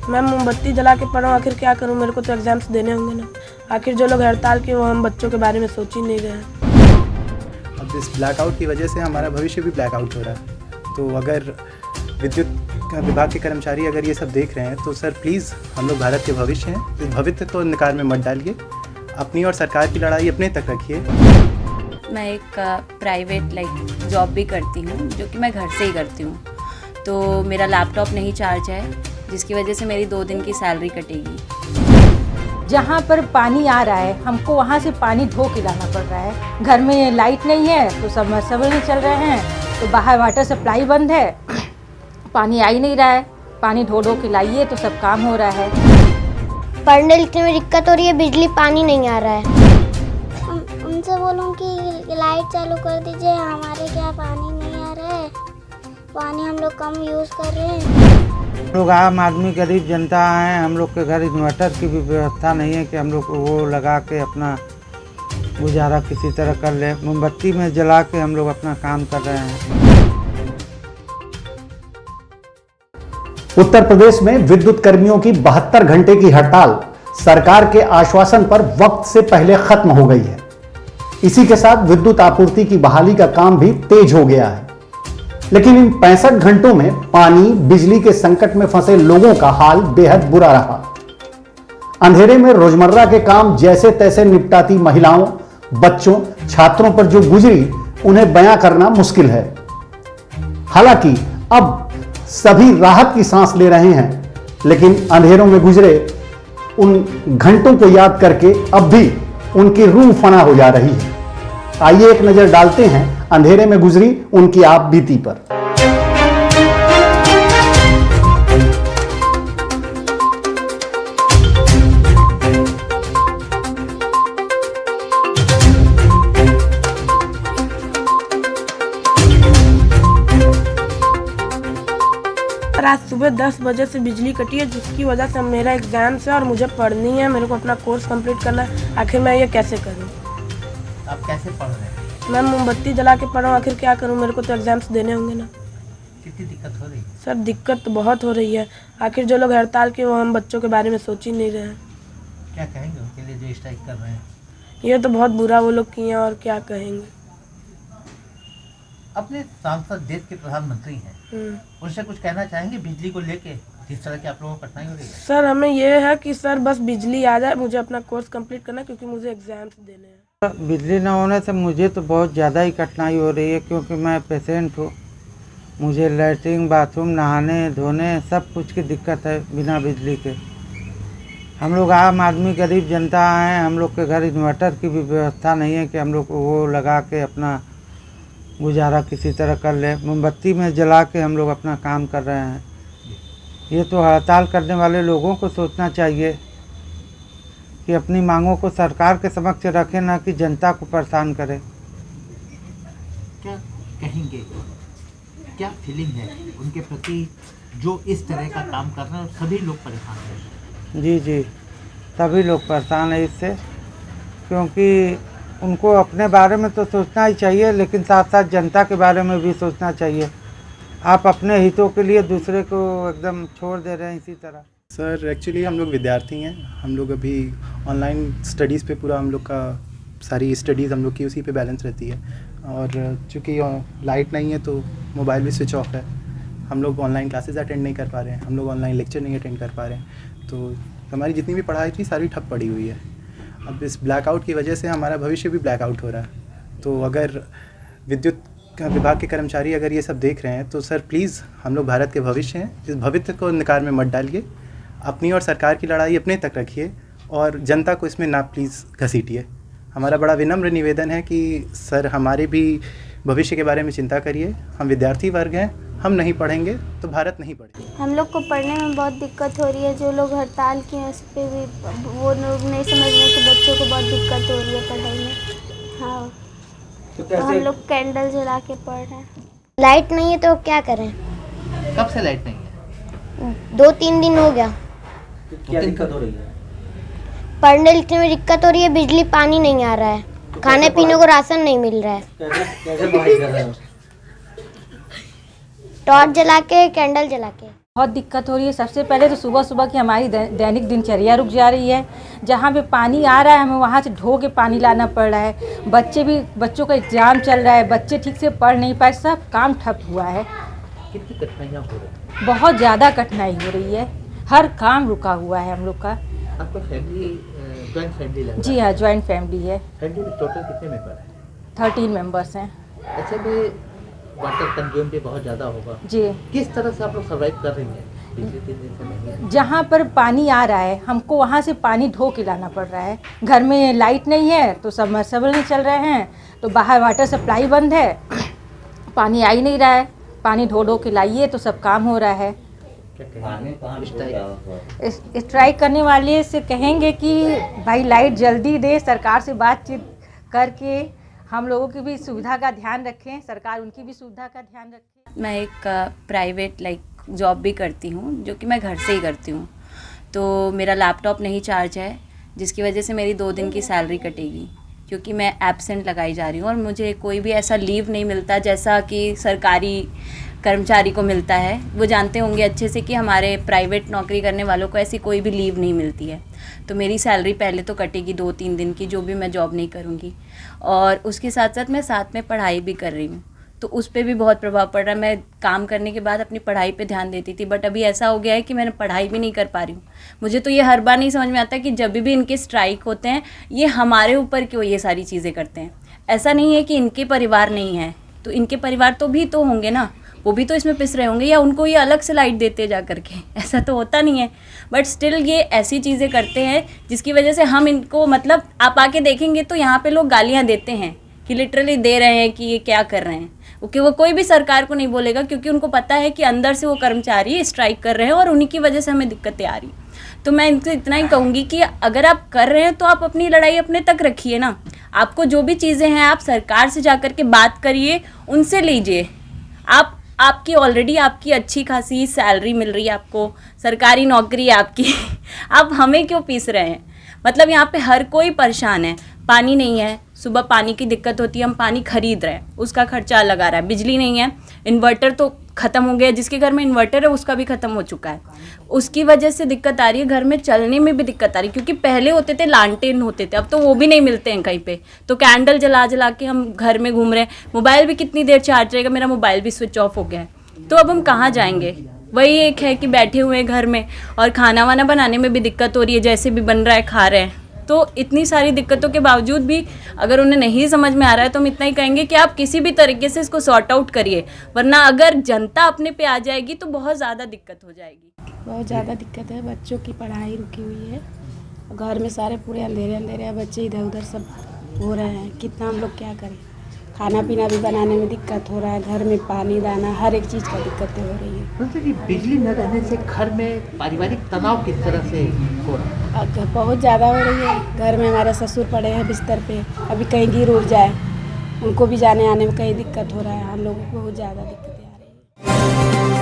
मैं मोमबत्ती जला के पढ़ रहा हूँ, आखिर क्या करूँ, मेरे को तो एग्जाम्स देने होंगे ना। आखिर जो लोग हड़ताल किए वो हम बच्चों के बारे में सोच ही नहीं रहे हैं। अब इस ब्लैकआउट की वजह से हमारा भविष्य भी ब्लैकआउट हो रहा है। तो अगर विद्युत विभाग के कर्मचारी अगर ये सब देख रहे हैं तो सर प्लीज़, हम लोग भारत के भविष्य हैं, इस भविष्य को अंधकार में मत डालिए। अपनी और सरकार की लड़ाई अपने तक रखिए। मैं एक प्राइवेट जॉब भी करती हूँ, जो कि मैं घर से ही करती हूँ। तो मेरा लैपटॉप नहीं चार्ज है, जिसकी वजह से मेरी 2 दिन की सैलरी कटेगी। जहाँ पर पानी आ रहा है हमको वहाँ से पानी ढो के लाना पड़ रहा है। घर में लाइट नहीं है तो सबमर्सिबल नहीं चल रहे हैं, तो बाहर वाटर सप्लाई बंद है, पानी आ ही नहीं रहा है। पानी ढो के लाइए तो सब काम हो रहा है। पढ़ने लिखने में दिक्कत हो रही है, बिजली पानी नहीं आ रहा है। उनसे बोलूँ कि लाइट चालू कर दीजिए, हमारे क्या पानी नहीं आ रहा है, पानी हम लोग कम यूज़ कर रहे हैं। लोग आम आदमी गरीब जनता हैं, हम लोग के घर इन्वर्टर की भी व्यवस्था नहीं है कि हम लोग वो लगा के अपना गुजारा किसी तरह कर लें। मोमबत्ती में जला के हम लोग अपना काम कर रहे हैं। उत्तर प्रदेश में विद्युत कर्मियों की 72 घंटे की हड़ताल सरकार के आश्वासन पर वक्त से पहले खत्म हो गई है। इसी के साथ विद्युत आपूर्ति की बहाली का काम भी तेज हो गया है। लेकिन इन 65 घंटों में पानी बिजली के संकट में फंसे लोगों का हाल बेहद बुरा रहा। अंधेरे में रोजमर्रा के काम जैसे तैसे निपटाती महिलाओं, बच्चों, छात्रों पर जो गुजरी उन्हें बयां करना मुश्किल है। हालांकि अब सभी राहत की सांस ले रहे हैं, लेकिन अंधेरों में गुजरे उन घंटों को याद करके अब भी उनकी रूह फना हो जा रही है। आइए एक नजर डालते हैं अंधेरे में गुजरी उनकी आप बीती पर। आज सुबह 10 बजे से बिजली कटी है, जिसकी वजह से मेरा एग्जाम्स है और मुझे पढ़नी है, मेरे को अपना कोर्स कंप्लीट करना है। आखिर मैं ये कैसे करूं? आप कैसे पढ़ रहे हैं? मैं मोमबत्ती जला के पढ़ रहा हूँ, आखिर क्या करूं, मेरे को तो एग्जाम्स देने होंगे ना। कितनी दिक्कत हो रही है? सर दिक्कत तो बहुत हो रही है। आखिर जो लोग हड़ताल किए वो हम बच्चों के बारे में सोच ही नहीं रहे हैं। क्या कहेंगे उनके लिए जो स्ट्राइक कर रहे हैं? ये तो बहुत बुरा वो लोग किए हैं, और क्या कहेंगे। अपने सांसद देश के प्रधानमंत्री हैं, उनसे कुछ कहना चाहेंगे बिजली को लेके, जिस तरह की आप लोगों को कठिनाई हो रही है? सर हमें ये है कि सर बस बिजली आ जाए, मुझे अपना कोर्स कंप्लीट करना है, क्योंकि मुझे एग्जाम्स देने हैं। बिजली न होने से मुझे तो बहुत ज़्यादा ही कठिनाई हो रही है, क्योंकि मैं पेशेंट हूँ। मुझे लैट्रिन, बाथरूम, नहाने धोने सब कुछ की दिक्कत है बिना बिजली के। हम लोग आम आदमी गरीब जनता हैं, हम लोग के घर इन्वर्टर की भी व्यवस्था नहीं है कि हम लोग वो लगा के अपना गुजारा किसी तरह कर लें। मोमबत्ती में जला के हम लोग अपना काम कर रहे हैं। ये तो हड़ताल करने वाले लोगों को सोचना चाहिए कि अपनी मांगों को सरकार के समक्ष रखें, ना कि जनता को परेशान करें। क्या कहेंगे, क्या फीलिंग है उनके प्रति जो इस तरह का काम कर रहे हैं, और सभी लोग परेशान हैं? जी, सभी लोग परेशान हैं इससे, क्योंकि उनको अपने बारे में तो सोचना ही चाहिए, लेकिन साथ साथ जनता के बारे में भी सोचना चाहिए। आप अपने हितों के लिए दूसरे को एकदम छोड़ दे रहे हैं इसी तरह। सर एक्चुअली हम लोग विद्यार्थी हैं, हम लोग अभी ऑनलाइन स्टडीज़ पे पूरा हम लोग का सारी स्टडीज़ हम लोग की उसी पे बैलेंस रहती है। और चूँकि लाइट नहीं है तो मोबाइल भी स्विच ऑफ है, हम लोग ऑनलाइन क्लासेस अटेंड नहीं कर पा रहे हैं, हम लोग ऑनलाइन लेक्चर नहीं अटेंड कर पा रहे हैं। तो हमारी जितनी भी पढ़ाई थी सारी ठप पड़ी हुई है। अब इस ब्लैकआउट की वजह से हमारा भविष्य भी ब्लैकआउट हो रहा है। तो अगर विद्युत विभाग के कर्मचारी अगर ये सब देख रहे हैं तो सर प्लीज़, हम लोग भारत के भविष्य हैं, इस भविष्य को अंधकार में मत डालिए। अपनी और सरकार की लड़ाई अपने तक रखिए और जनता को इसमें ना प्लीज़ घसीटिए। हमारा बड़ा विनम्र निवेदन है कि सर हमारे भी भविष्य के बारे में चिंता करिए। हम विद्यार्थी वर्ग हैं, हम नहीं पढ़ेंगे तो भारत नहीं पढ़ेगा। हम लोग को पढ़ने में बहुत दिक्कत हो रही है। जो लोग हड़ताल किए हैं उस पर भी वो लोग नहीं समझ रहे कि बच्चों को बहुत दिक्कत हो रही है पढ़ाई में। हाँ, तो हम लोग कैंडल जला के पढ़ रहे हैं। लाइट नहीं है तो क्या करें? कब से लाइट नहीं है? 2-3 दिन हो गया। क्या दिक्कत हो रही है? पढ़ने लिखने में दिक्कत हो रही है, बिजली पानी नहीं आ रहा है, खाने पीने को राशन नहीं मिल रहा है। कैसे पढ़ाई कर रहे हो? टॉर्च जला के, कैंडल जला के। बहुत दिक्कत हो रही है। सबसे पहले तो सुबह सुबह की हमारी दैनिक दिनचर्या रुक जा रही है। जहाँ पे पानी आ रहा है हमें वहाँ से ढो के पानी लाना पड़ रहा है। बच्चों का एग्ज़ाम चल रहा है, बच्चे ठीक से पढ़ नहीं पाए, सब काम ठप हुआ है। कितनी कठिनाइयाँ हो रही हैं? बहुत ज़्यादा कठिनाई हो रही है, हर काम रुका हुआ है हम लोग का। आपका फैमिली जॉइंट फैमिली लग रहा जी हाँ, जॉइंट फैमिली है। फैमिली में टोटल कितने मेंबर हैं? 13 मेंबर्स हैं। ऐसे में वाटर कंज्यूम भी बहुत ज़्यादा होगा। जी, किस तरह से आप लोग सर्वाइव कर रही हैं? पिछले 3 दिन से नहीं है। जहाँ पर पानी आ रहा है हमको वहाँ से पानी ढो के लाना पड़ रहा है। घर में लाइट नहीं है तो सबमर्सिबल नहीं चल रहे हैं, तो बाहर वाटर सप्लाई बंद है, पानी आ ही नहीं रहा है। पानी ढो के लाइए तो सब काम हो रहा है। क्या कहेंगे? स्ट्राइक करने वाले से कहेंगे कि भाई लाइट जल्दी दे, सरकार से बातचीत करके हम लोगों की भी सुविधा का ध्यान रखें, सरकार उनकी भी सुविधा का ध्यान रखे। मैं एक प्राइवेट जॉब भी करती हूँ, जो कि मैं घर से ही करती हूँ। तो मेरा लैपटॉप नहीं चार्ज है, जिसकी वजह से मेरी 2 दिन की सैलरी कटेगी, क्योंकि मैं एब्सेंट लगाई जा रही हूँ और मुझे कोई भी ऐसा लीव नहीं मिलता जैसा कि सरकारी कर्मचारी को मिलता है। वो जानते होंगे अच्छे से कि हमारे प्राइवेट नौकरी करने वालों को ऐसी कोई भी लीव नहीं मिलती है। तो मेरी सैलरी पहले तो कटेगी 2-3 दिन की, जो भी मैं जॉब नहीं करूँगी। और उसके साथ साथ मैं साथ में पढ़ाई भी कर रही हूँ, तो उस पर भी बहुत प्रभाव पड़ रहा है। मैं काम करने के बाद अपनी पढ़ाई पे ध्यान देती थी, बट अभी ऐसा हो गया है कि मैंने पढ़ाई भी नहीं कर पा रही हूँ। मुझे तो ये हर बार नहीं समझ में आता कि जब भी इनके स्ट्राइक होते हैं ये हमारे ऊपर क्यों ये सारी चीज़ें करते हैं। ऐसा नहीं है कि इनके परिवार नहीं है, तो इनके परिवार तो भी तो होंगे ना, वो भी तो इसमें पिस रहे होंगे, या उनको ये अलग से लाइट देते जा करके, ऐसा तो होता नहीं है। बट स्टिल ये ऐसी चीज़ें करते हैं जिसकी वजह से हम इनको, मतलब आप आके देखेंगे तो यहाँ पे लोग गालियाँ देते हैं कि लिटरली दे रहे हैं कि ये क्या कर रहे हैं। ओके, वो कोई भी सरकार को नहीं बोलेगा, क्योंकि उनको पता है कि अंदर से वो कर्मचारी स्ट्राइक कर रहे हैं और उन्हीं की वजह से हमें दिक्कतें आ रही। तो मैं इनसे इतना ही कहूँगी कि अगर आप कर रहे हैं तो आप अपनी लड़ाई अपने तक रखिए ना। आपको जो भी चीज़ें हैं आप सरकार से जा कर के बात करिए, उनसे लीजिए। आपकी ऑलरेडी आपकी अच्छी खासी सैलरी मिल रही है, आपको सरकारी नौकरी है आपकी आप हमें क्यों पीस रहे हैं? मतलब यहाँ पे हर कोई परेशान है। पानी नहीं है, सुबह पानी की दिक्कत होती है, हम पानी खरीद रहे हैं, उसका खर्चा अलग आ रहा है। बिजली नहीं है, इन्वर्टर तो ख़त्म हो गया, जिसके घर में इन्वर्टर है उसका भी ख़त्म हो चुका है, उसकी वजह से दिक्कत आ रही है। घर में चलने में भी दिक्कत आ रही है, क्योंकि पहले होते थे लालटेन होते थे, अब तो वो भी नहीं मिलते हैं कहीं पे, तो कैंडल जला जला के हम घर में घूम रहे हैं। मोबाइल भी कितनी देर चार्ज रहेगा, मेरा मोबाइल भी स्विच ऑफ हो गया है, तो अब हम कहाँ जाएंगे? वही एक है कि बैठे हुए हैं घर में, और खाना वाना बनाने में भी दिक्कत हो रही है, जैसे भी बन रहा है खा रहे हैं। तो इतनी सारी दिक्कतों के बावजूद भी अगर उन्हें नहीं समझ में आ रहा है तो हम इतना ही कहेंगे कि आप किसी भी तरीके से इसको सॉर्ट आउट करिए, वरना अगर जनता अपने पे आ जाएगी तो बहुत ज़्यादा दिक्कत हो जाएगी। बहुत ज़्यादा दिक्कत है, बच्चों की पढ़ाई रुकी हुई है, घर में सारे पूरे अंधेरे अंधेरे हैं, बच्चे इधर उधर सब हो रहे हैं। कितना हम लोग क्या करें? खाना पीना भी बनाने में दिक्कत हो रहा है, घर में पानी दाना हर एक चीज़ का दिक्कतें हो रही है। मतलब कि बिजली न रहने से घर में पारिवारिक तनाव किस तरह से हो रहा है? बहुत ज़्यादा हो रही है। घर में हमारे ससुर पड़े हैं बिस्तर पे, अभी कहीं गिर उड़ जाए, उनको भी जाने आने में कहीं दिक्कत हो रहा है। हम लोगों को बहुत ज़्यादा दिक्कतें आ रही है।